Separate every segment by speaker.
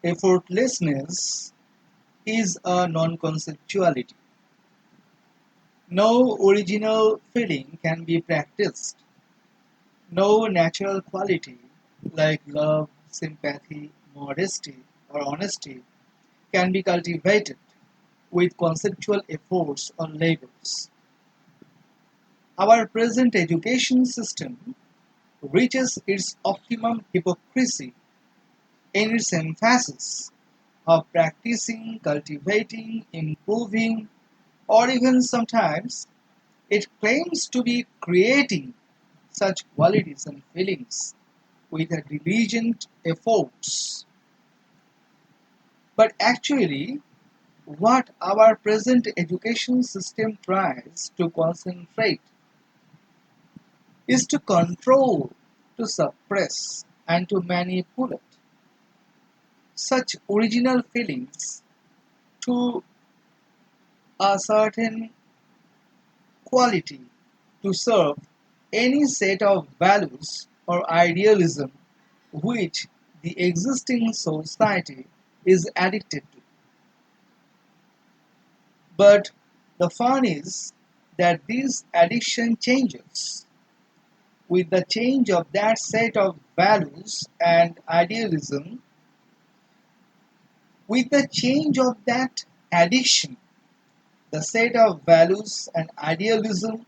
Speaker 1: Effortlessness is a non-conceptuality. No original feeling can be practiced. No natural quality like love, sympathy, modesty, or honesty can be cultivated with conceptual efforts or labors. Our present education system reaches its optimum hypocrisy in its emphasis of practicing, cultivating, improving, or even sometimes it claims to be creating such qualities and feelings with a diligent efforts. But actually, what our present education system tries to concentrate is to control, to suppress, and to manipulate such original feelings to a certain quality to serve any set of values or idealism which the existing society is addicted to. But the fun is that this addiction changes with the change of that set of values and idealism, with the change of that addiction, the set of values and idealism,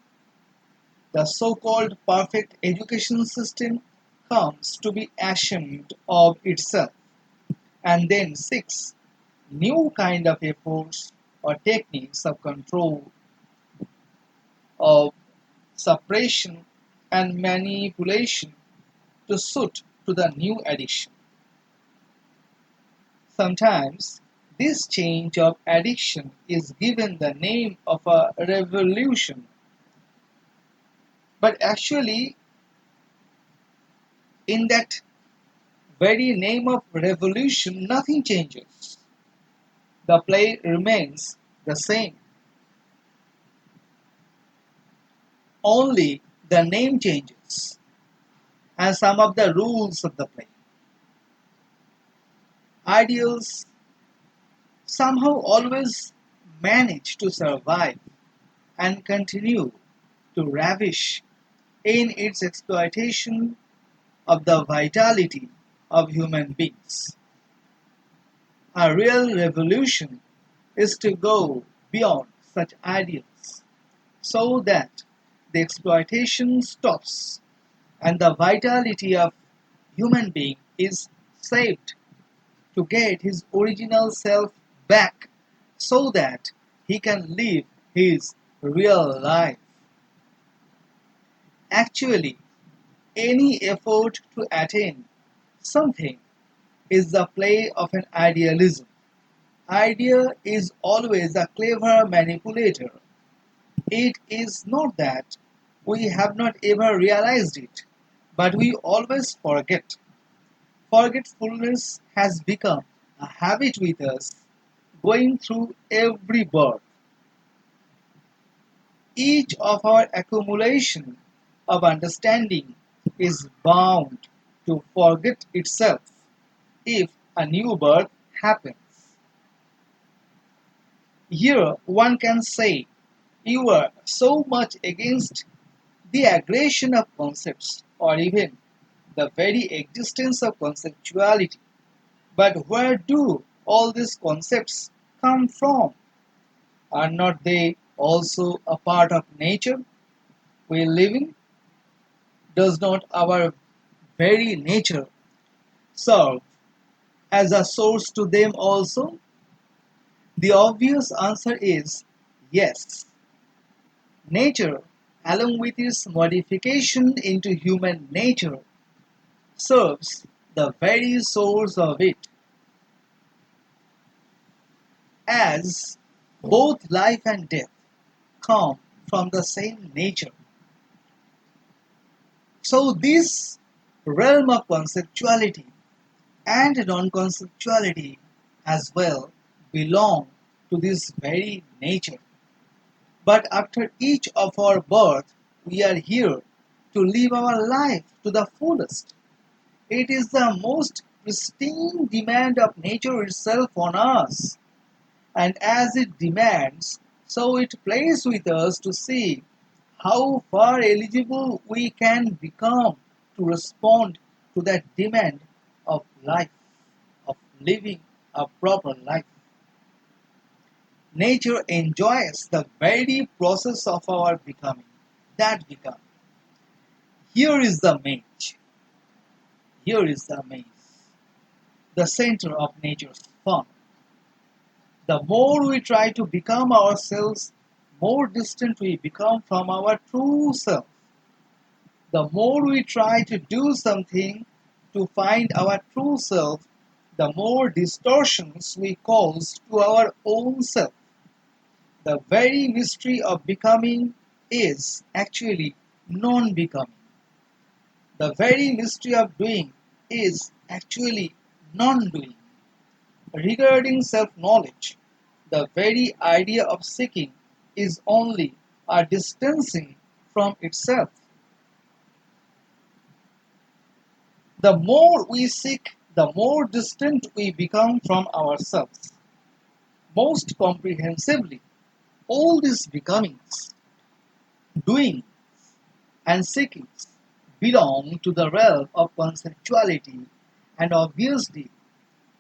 Speaker 1: the so-called perfect education system comes to be ashamed of itself and then seeks new kind of efforts or techniques of control, of suppression and manipulation to suit to the new addiction. Sometimes this change of addiction is given the name of a revolution, but actually, in that very name of revolution, nothing changes. The play remains the same. Only the name changes and some of the rules of the play. Ideals somehow always manage to survive and continue to ravish in its exploitation of the vitality of human beings. A real revolution is to go beyond such ideals so that the exploitation stops and the vitality of human being is saved to get his original self back so that he can live his real life. Actually, any effort to attain something is the play of an idealism. Idea is always a clever manipulator. It is not that we have not ever realized it, but we always forget. Forgetfulness has become a habit with us, going through every birth. Each of our accumulation of understanding is bound to forget itself if a new birth happens. Here one can say you are so much against the aggression of concepts or even the very existence of conceptuality. But where do all these concepts come from? Are not they also a part of nature we live in? Does not our very nature serve as a source to them also? The obvious answer is yes. Nature, along with its modification into human nature, serves the very source of it, as both life and death come from the same nature. So, this realm of conceptuality and non-conceptuality as well belong to this very nature. But after each of our birth, we are here to live our life to the fullest. It is the most pristine demand of nature itself on us. And as it demands, so it plays with us to see how far eligible we can become to respond to that demand of life, of living a proper life. Nature enjoys the very process of our becoming, that becoming. Here is the maze, here is the maze, the center of nature's fun. The more we try to become ourselves, more distant we become from our true self. The more we try to do something to find our true self, the more distortions we cause to our own self. The very mystery of becoming is actually non becoming. The very mystery of doing is actually non doing. Regarding self knowledge, the very idea of seeking is only a distancing from itself. The more we seek, the more distant we become from ourselves. Most comprehensively, all these becomings, doing, and seekings belong to the realm of conceptuality, and obviously,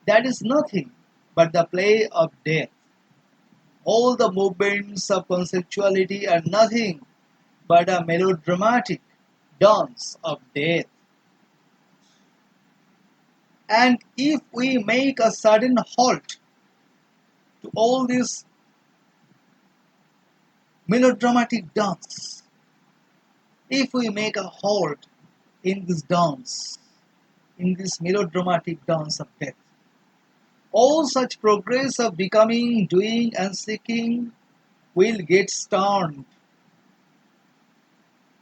Speaker 1: that is nothing but the play of death. All the movements of conceptuality are nothing but a melodramatic dance of death. And if we make a sudden halt to all this melodramatic dance, if we make a halt in this dance, in this melodramatic dance of death, all such progress of becoming, doing, and seeking will get stunned,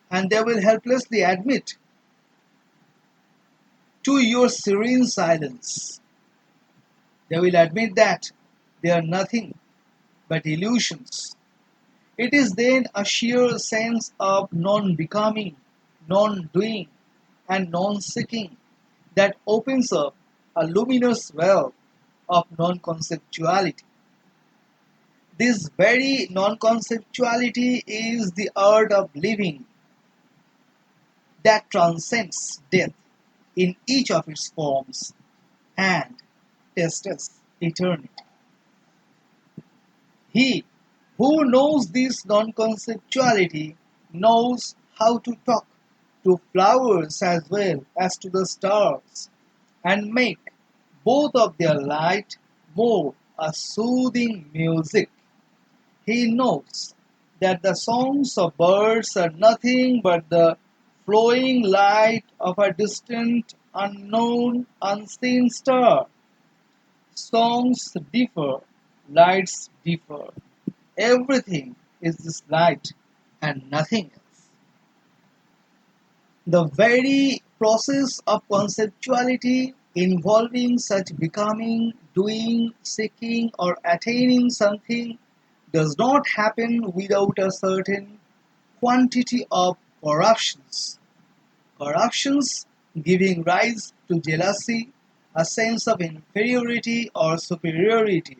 Speaker 1: and they will helplessly admit to your serene silence. They will admit that they are nothing but illusions. It is then a sheer sense of non becoming, non doing, and non seeking that opens up a luminous well of non conceptuality. This very non conceptuality is the art of living that transcends death in each of its forms and tests eternity. He who knows this non conceptuality knows how to talk to flowers as well as to the stars and make both of their light more a soothing music. He knows that the songs of birds are nothing but the flowing light of a distant, unknown, unseen star. Songs differ, lights differ. Everything is this light and nothing else. The very process of conceptuality involving such becoming, doing, seeking, or attaining something does not happen without a certain quantity of corruptions. Corruptions giving rise to jealousy, a sense of inferiority or superiority,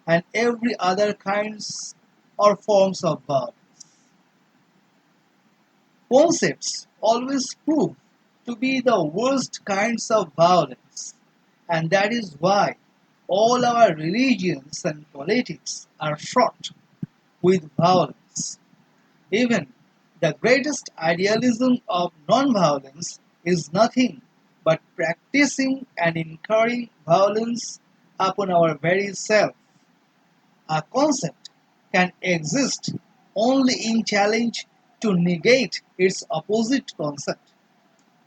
Speaker 1: and every other kinds or forms of violence. Concepts always prove to be the worst kinds of violence, and that is why all our religions and politics are fraught with violence. Even the greatest idealism of non-violence is nothing but practicing and incurring violence upon our very self. A concept can exist only in challenge to negate its opposite concept.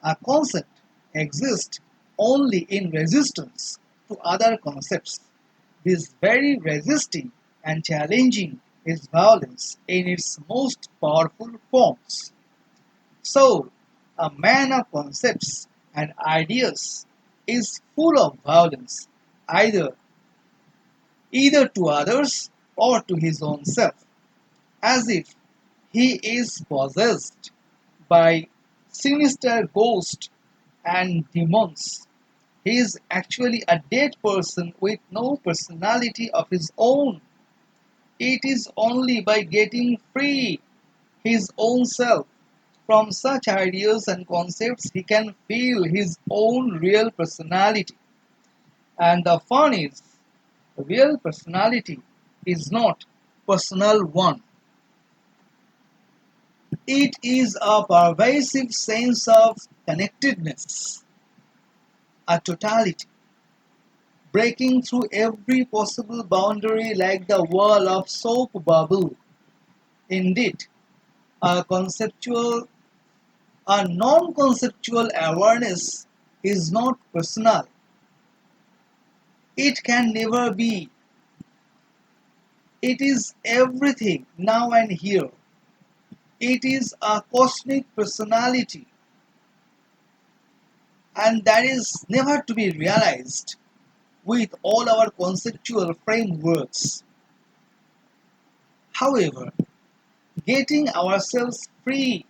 Speaker 1: A concept exists only in resistance to other concepts. This very resisting and challenging is violence in its most powerful forms. So, a man of concepts and ideas is full of violence, either either to others or to his own self, as if he is possessed by sinister ghosts and demons, He is actually a dead person with no personality of his own. It is only by getting free his own self from such ideas and concepts he can feel his own real personality. And the fun is, real personality is not personal one. It is a pervasive sense of connectedness, a totality, breaking through every possible boundary like the wall of soap bubble. Indeed, a conceptual, a non-conceptual awareness is not personal. It can never be. It is everything now and here. It is a cosmic personality, and that is never to be realized with all our conceptual frameworks. However, getting ourselves free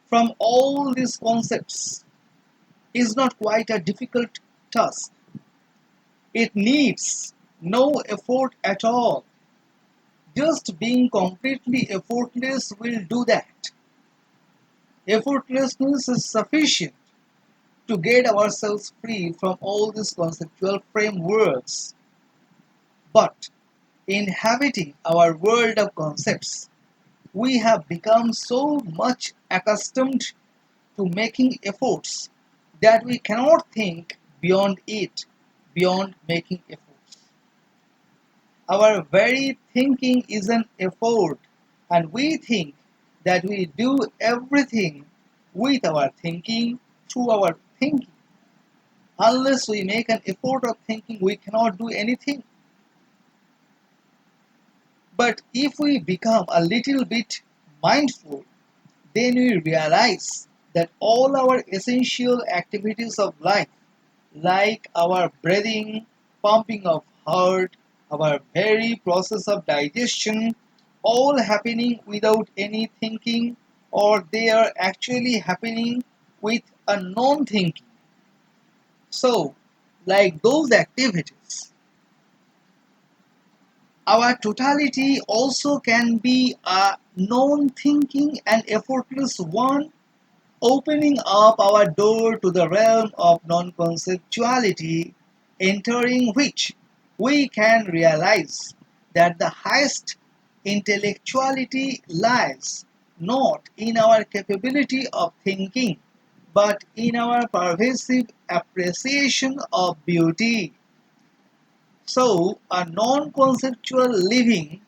Speaker 1: from all these concepts is not quite a difficult task. It needs no effort at all. Just being completely effortless will do that. Effortlessness is sufficient to get ourselves free from all these conceptual frameworks. But inhabiting our world of concepts, we have become so much accustomed to making efforts that we cannot think beyond it, beyond making efforts. Our very thinking is an effort, and we think that we do everything with our thinking, through our thinking. Unless we make an effort of thinking, we cannot do anything. But if we become a little bit mindful, then we realize that all our essential activities of life, like our breathing, pumping of heart, our very process of digestion, all happening without any thinking, or they are actually happening with a non-thinking. So, like those activities, our totality also can be a non-thinking and effortless one, opening up our door to the realm of non-conceptuality, entering which we can realize that the highest intellectuality lies not in our capability of thinking, but in our pervasive appreciation of beauty. So, a non conceptual living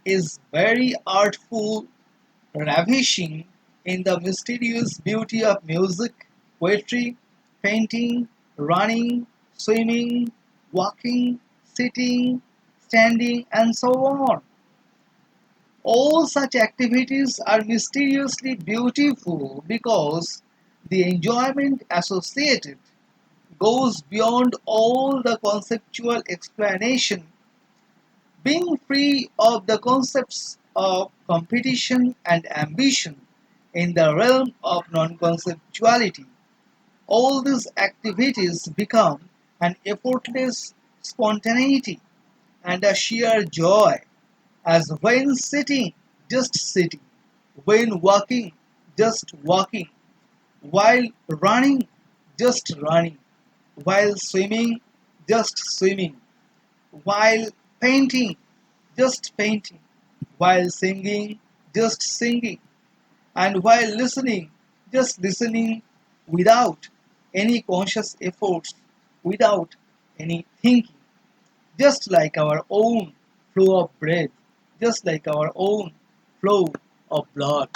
Speaker 1: is very artful, ravishing in the mysterious beauty of music, poetry, painting, running, swimming, walking, sitting, standing, and so on. All such activities are mysteriously beautiful because the enjoyment associated goes beyond all the conceptual explanation, being free of the concepts of competition and ambition in the realm of non-conceptuality. All these activities become an effortless spontaneity and a sheer joy, as when sitting, just sitting, when walking, just walking, while running, just running, while swimming, just swimming, while painting, just painting, while singing, just singing, and while listening, just listening without any conscious efforts, without any thinking, just like our own flow of breath, just like our own flow of blood.